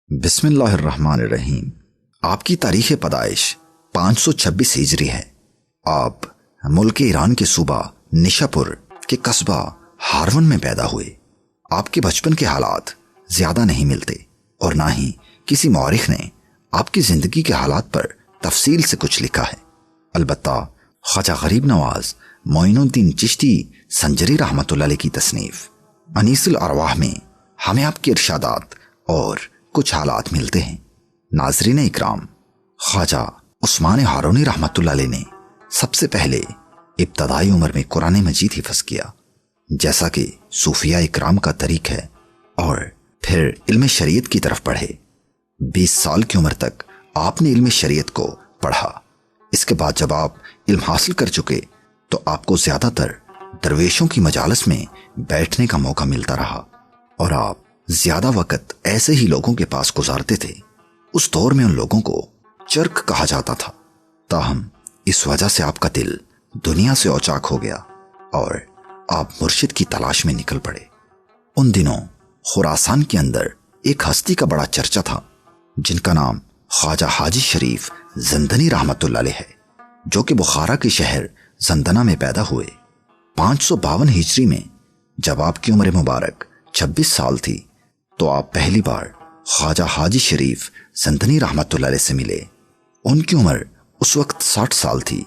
بسم اللہ الرحمن الرحیم۔ آپ کی تاریخ پیدائش 526 ہجری ہے۔ آپ ملک ایران کے صوبہ نشاپور کے قصبہ ہارون میں پیدا ہوئے۔ آپ کے بچپن کے حالات زیادہ نہیں ملتے اور نہ ہی کسی مورخ نے آپ کی زندگی کے حالات پر تفصیل سے کچھ لکھا ہے۔ البتہ خواجہ غریب نواز معین الدین چشتی سنجری رحمۃ اللہ علیہ کی تصنیف انیس الارواح میں ہمیں آپ کے ارشادات اور کچھ حالات ملتے ہیں۔ ناظرین اکرام، خواجہ عثمان ہارونی رحمۃ اللہ علیہ نے سب سے پہلے ابتدائی عمر میں قرآن مجید حفظ کیا، جیسا کہ صوفیہ اکرام کا طریق ہے، اور پھر علم شریعت کی طرف بڑھے۔ 20 سال کی عمر تک آپ نے علم شریعت کو پڑھا۔ اس کے بعد جب آپ علم حاصل کر چکے تو آپ کو زیادہ تر درویشوں کی مجالس میں بیٹھنے کا موقع ملتا رہا اور آپ زیادہ وقت ایسے ہی لوگوں کے پاس گزارتے تھے۔ اس دور میں ان لوگوں کو چرک کہا جاتا تھا، تاہم اس وجہ سے آپ کا دل دنیا سے اوچاک ہو گیا اور آپ مرشد کی تلاش میں نکل پڑے۔ ان دنوں خراسان کے اندر ایک ہستی کا بڑا چرچا تھا جن کا نام خواجہ حاجی شریف زندنی رحمۃ اللہ علیہ ہے، جو کہ بخارا کے شہر زندنا میں پیدا ہوئے 552 ہجری میں۔ جب آپ کی عمر مبارک 26 سال تھی تو آپ پہلی بار خواجہ حاجی شریف زندنی رحمۃ اللہ علیہ سے ملے۔ ان کی عمر اس وقت 60 سال تھی۔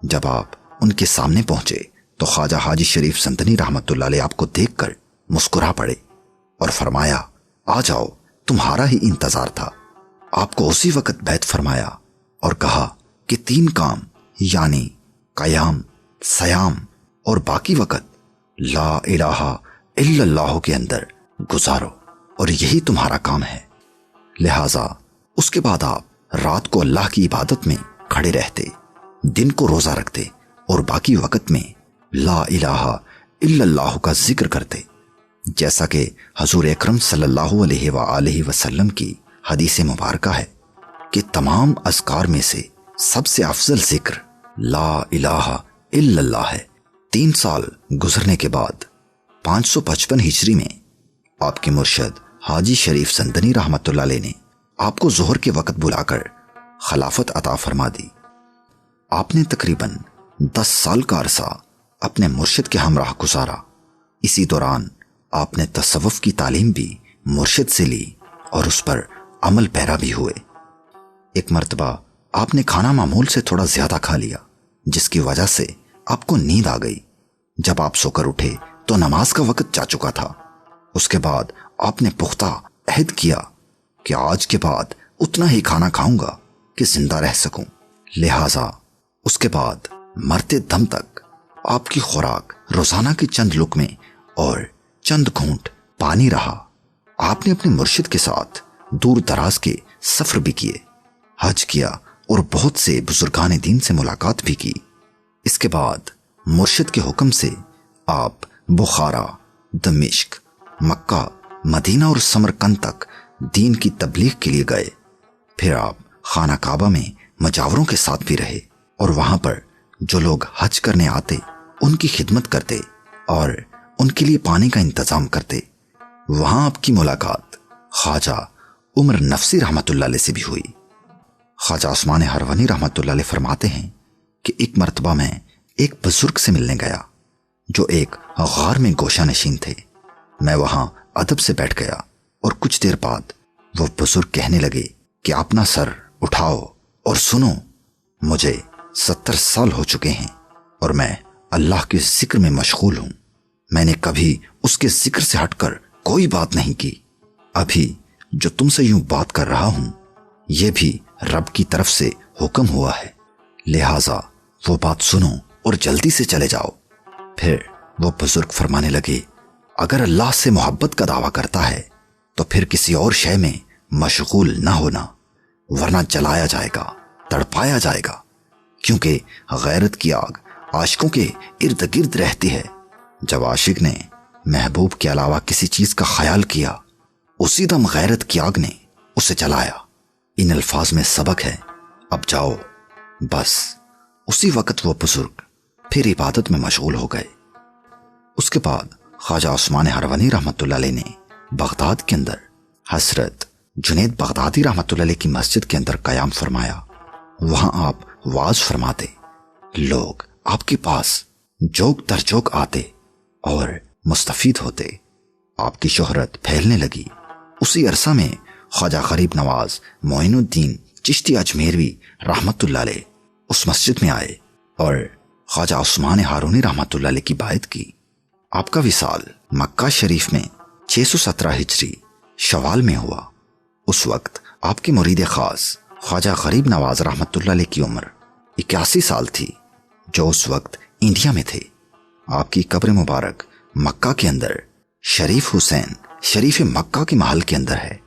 جب آپ ان کے سامنے پہنچے تو خواجہ حاجی شریف زندنی رحمۃ اللہ علیہ آپ کو دیکھ کر مسکرا پڑے اور فرمایا، آ جاؤ، تمہارا ہی انتظار تھا۔ آپ کو اسی وقت بیعت فرمایا اور کہا کہ 3 کام یعنی قیام، سیام اور باقی وقت لا الہ الا اللہ کے اندر گزارو، اور یہی تمہارا کام ہے۔ لہٰذا اس کے بعد آپ رات کو اللہ کی عبادت میں کھڑے رہتے، دن کو روزہ رکھتے اور باقی وقت میں لا الہ الا اللہ کا ذکر کرتے، جیسا کہ حضور اکرم صلی اللہ علیہ وآلہ وسلم کی حدیث مبارکہ ہے کہ تمام اذکار میں سے سب سے افضل ذکر لا الہ الا اللہ ہے۔ 3 سال گزرنے کے بعد 555 ہجری میں آپ کے مرشد حاجی شریف زندنی رحمۃ اللہ علیہ نے آپ کو ظہر کے وقت بلا کر خلافت عطا فرما دی۔ آپ نے تقریباً 10 سال کا عرصہ اپنے مرشد کے ہمراہ گزارا۔ اسی دوران آپ نے تصوف کی تعلیم بھی مرشد سے لی اور اس پر عمل پیرا بھی ہوئے۔ ایک مرتبہ آپ نے کھانا معمول سے تھوڑا زیادہ کھا لیا، جس کی وجہ سے آپ کو نیند آ گئی۔ جب آپ سو کر اٹھے تو نماز کا وقت جا چکا تھا۔ اس کے بعد آپ نے پختہ عہد کیا کہ آج کے بعد اتنا ہی کھانا کھاؤں گا کہ زندہ رہ سکوں۔ لہٰذا اس کے بعد مرتے دم تک آپ کی خوراک روزانہ کی چند لقمے اور چند گھونٹ پانی رہا۔ آپ نے اپنے مرشد کے ساتھ دور دراز کے سفر بھی کیے، حج کیا اور بہت سے بزرگان دین سے ملاقات بھی کی۔ اس کے بعد مرشد کے حکم سے آپ بخارا، دمشق، مکہ، مدینہ اور سمرقند تک دین کی تبلیغ کے لیے گئے۔ پھر آپ خانہ کعبہ میں مجاوروں کے ساتھ بھی رہے اور وہاں پر جو لوگ حج کرنے آتے ان کی خدمت کرتے اور ان کے لیے پانی کا انتظام کرتے۔ وہاں آپ کی ملاقات خواجہ عمر نفسی رحمۃ اللہ علیہ سے بھی ہوئی۔ خواجہ عثمان ہارونی رحمۃ اللہ علیہ فرماتے ہیں کہ ایک مرتبہ میں ایک بزرگ سے ملنے گیا جو ایک غار میں گوشہ نشین تھے۔ میں وہاں ادب سے بیٹھ گیا اور کچھ دیر بعد وہ بزرگ کہنے لگے کہ اپنا سر اٹھاؤ اور سنو، مجھے 70 سال ہو چکے ہیں اور میں اللہ کے ذکر میں مشغول ہوں۔ میں نے کبھی اس کے ذکر سے ہٹ کر کوئی بات نہیں کی۔ ابھی جو تم سے یوں بات کر رہا ہوں یہ بھی رب کی طرف سے حکم ہوا ہے، لہٰذا وہ بات سنو اور جلدی سے چلے جاؤ۔ پھر وہ بزرگ فرمانے لگے، اگر اللہ سے محبت کا دعویٰ کرتا ہے تو پھر کسی اور شے میں مشغول نہ ہونا، ورنہ جلایا جائے گا، تڑپایا جائے گا، کیونکہ غیرت کی آگ عاشقوں کے ارد گرد رہتی ہے۔ جب عاشق نے محبوب کے علاوہ کسی چیز کا خیال کیا، اسی دم غیرت کی آگ نے اسے جلایا۔ ان الفاظ میں سبق ہے، اب جاؤ۔ بس اسی وقت وہ بزرگ پھر عبادت میں مشغول ہو گئے۔ اس کے بعد خواجہ عثمان ہارونی رحمۃ اللہ علیہ نے بغداد کے اندر حضرت جنید بغدادی رحمت اللہ علیہ کی مسجد کے اندر قیام فرمایا۔ وہاں آپ واز فرماتے، لوگ آپ کے پاس جوک در جوک آتے اور مستفید ہوتے۔ آپ کی شہرت پھیلنے لگی۔ اسی عرصہ میں خواجہ غریب نواز معین الدین چشتی اجمیروی رحمت اللہ علیہ اس مسجد میں آئے اور خواجہ عثمان ہارونی رحمت اللہ علیہ کی بیعت کی۔ آپ کا وصال مکہ شریف میں 617 ہجری شوال میں ہوا۔ اس وقت آپ کے مرید خاص خواجہ غریب نواز رحمت اللہ علیہ کی عمر 81 سال تھی، جو اس وقت انڈیا میں تھے۔ آپ کی قبر مبارک مکہ کے اندر شریف حسین شریف مکہ کے محل کے اندر ہے۔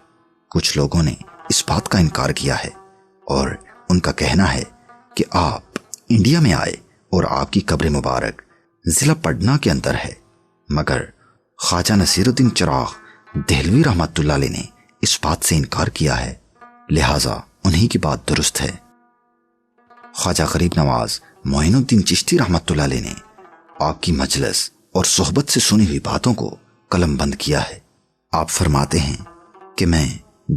کچھ لوگوں نے اس بات کا انکار کیا ہے اور ان کا کہنا ہے کہ آپ انڈیا میں آئے اور آپ کی قبر مبارک ضلع پٹنہ کے اندر ہے، مگر خواجہ نصیر الدین چراغ دہلوی رحمت اللہ علیہ نے اس بات سے انکار کیا ہے، لہٰذا انہی کی بات درست ہے۔ خواجہ غریب نواز معین الدین چشتی رحمت اللہ علیہ نے آپ کی مجلس اور صحبت سے سنی ہوئی باتوں کو قلم بند کیا ہے۔ آپ فرماتے ہیں کہ میں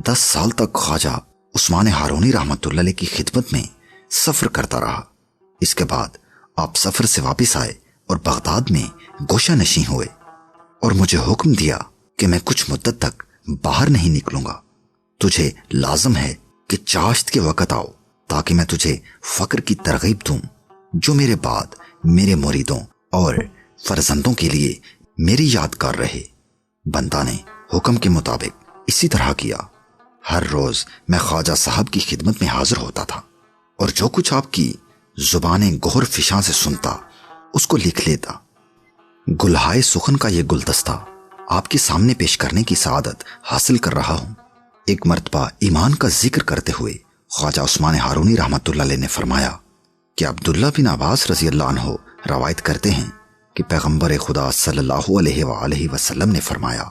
10 سال تک خواجہ عثمان ہارونی رحمت اللہ علیہ کی خدمت میں سفر کرتا رہا۔ اس کے بعد آپ سفر سے واپس آئے اور بغداد میں گوشہ نشین ہوئے اور مجھے حکم دیا کہ میں کچھ مدت تک باہر نہیں نکلوں گا۔ تجھے لازم ہے کہ چاشت کے وقت آؤ تاکہ میں تجھے فقر کی ترغیب دوں، جو میرے بعد میرے مریدوں اور فرزندوں کے لیے میری یادگار رہے۔ بندہ نے حکم کے مطابق اسی طرح کیا۔ ہر روز میں خواجہ صاحب کی خدمت میں حاضر ہوتا تھا اور جو کچھ آپ کی زبان گہر فشاں سے سنتا اس کو لکھ لیتا۔ گلہائے سخن کا یہ گلدستہ آپ کے سامنے پیش کرنے کی سعادت حاصل کر رہا ہوں۔ ایک مرتبہ ایمان کا ذکر کرتے ہوئے خواجہ عثمان ہارونی رحمت اللہ علیہ نے فرمایا کہ عبداللہ بن عباس رضی اللہ عنہ روایت کرتے ہیں کہ پیغمبر خدا صلی اللہ علیہ وآلہ وسلم نے فرمایا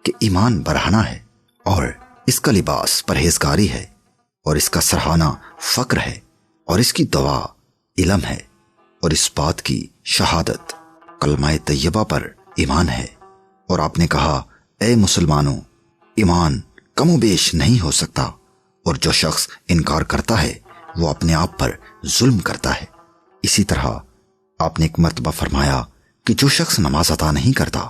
کہ ایمان برہنہ ہے اور اس کا لباس پرہیزگاری ہے اور اس کا سرہانہ فقر ہے اور اس کی دوا علم ہے اور اس بات کی شہادت کلمہ طیبہ پر ایمان ہے۔ اور آپ نے کہا، اے مسلمانوں، ایمان کم و بیش نہیں ہو سکتا، اور جو شخص انکار کرتا ہے وہ اپنے آپ پر ظلم کرتا ہے۔ اسی طرح آپ نے ایک مرتبہ فرمایا کہ جو شخص نماز ادا نہیں کرتا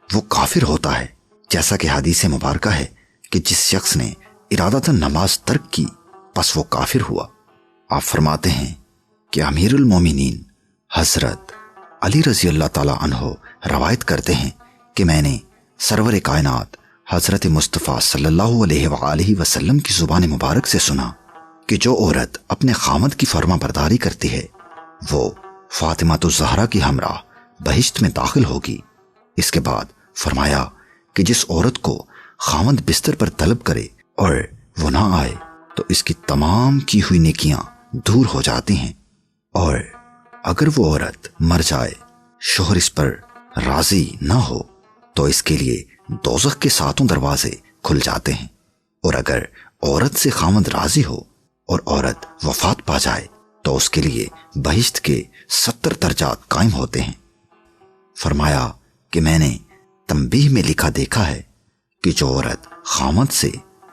وہ کافر ہوتا ہے، جیسا کہ حدیث مبارکہ ہے کہ جس شخص نے ارادتاً نماز ترک کی پس وہ کافر ہوا۔ آپ فرماتے ہیں کہ امیر المومنین حضرت علی رضی اللہ تعالی عنہ روایت کرتے ہیں کہ میں نے سرور کائنات حضرت مصطفیٰ صلی اللہ علیہ وآلہ وسلم کی زبان مبارک سے سنا کہ جو عورت اپنے خامد کی فرما برداری کرتی ہے وہ فاطمہ الزہرا کی ہمراہ بہشت میں داخل ہوگی۔ اس کے بعد فرمایا کہ جس عورت کو خامد بستر پر طلب کرے اور وہ نہ آئے تو اس کی تمام کی ہوئی نیکیاں دور ہو جاتی ہیں، اور اگر وہ عورت مر جائے شوہر اس پر راضی نہ ہو تو اس کے لیے دوزخ کے 7 دروازے کھل جاتے ہیں، اور اگر عورت سے خامد راضی ہو اور عورت وفات پا جائے تو اس کے لیے بہشت کے 70 درجات قائم ہوتے ہیں۔ فرمایا کہ میں نے تنبیہ میں لکھا دیکھا ہے کہ جو عورت خامد سے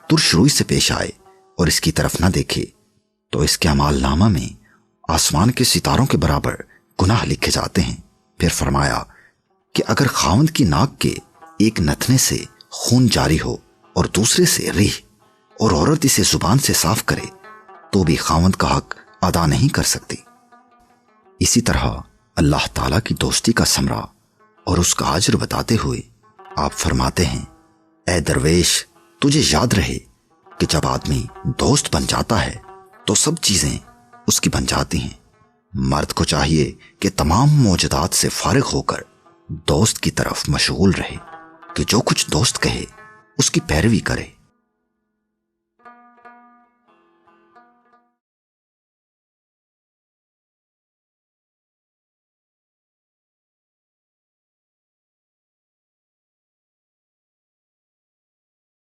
ترش روئی سے پیش آئے اور اس کی طرف نہ دیکھے تو اس کے اعمال نامہ میں آسمان کے ستاروں کے برابر گناہ لکھے جاتے ہیں۔ پھر فرمایا کہ اگر خامد کی ناک کے ایک نتنے سے خون جاری ہو اور دوسرے سے ریح، اور عورت اسے زبان سے صاف کرے تو بھی خامد کا حق ادا نہیں کر سکتی۔ اسی طرح اللہ تعالیٰ کی دوستی کا ثمرہ اور اس کا اجر بتاتے ہوئے آپ فرماتے ہیں، اے درویش، تجھے یاد رہے کہ جب آدمی دوست بن جاتا ہے تو سب چیزیں اس کی بن جاتی ہیں۔ مرد کو چاہیے کہ تمام موجودات سے فارغ ہو کر دوست کی طرف مشغول رہے، کہ جو کچھ دوست کہے اس کی پیروی کرے۔